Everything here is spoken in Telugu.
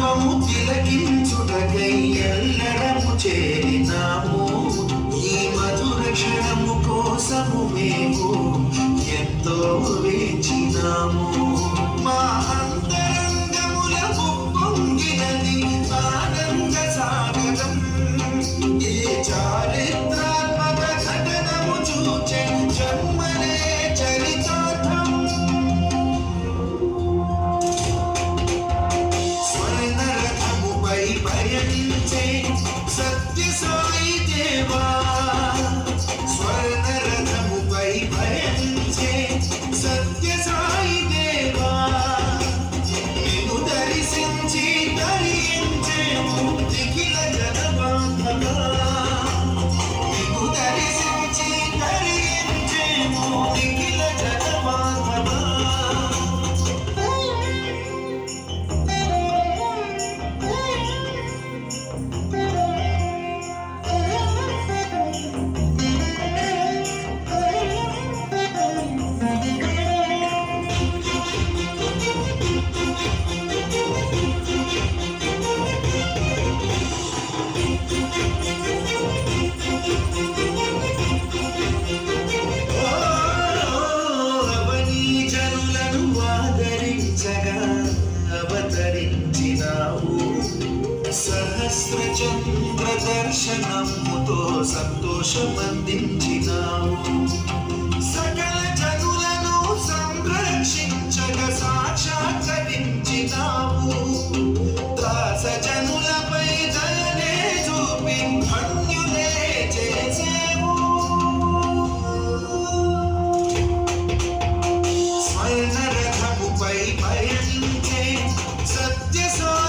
ధర్మము తిలకించుటకై ఎల్లడము చేరినాము. ఈ మధుర క్షణము కోసము మేము ఎంతో వేచినాము. మా అంతరంగముల పొంగినది ఆనంద సాగరం. ఈ చారిత్రాత్మక ఘటనము చూచే జన్మనే చరితార్థం. స్వర్ణరథముపై పయనించే సత్య సాయి దేవా. స్వర్ణరథముపై పయనించే సత్య సాయి దేవా. నిన్ను దర్శించి తరించేము నిఖిల జనబాంధవా. నిన్ను దర్శించి తరించేము నిఖిల జనబాంధవా. అవతరించినావు. సహస్ర చంద్ర దర్శనముతో సంతోషమందించినావు. సకల జనులను సంరక్షించగా సాక్షాత్కరించినావు. దాస జనులపై దయనే చూపి ధన్యులే చేసేవు. స్వర్ణరథముపై పయనించే సత్య సాయి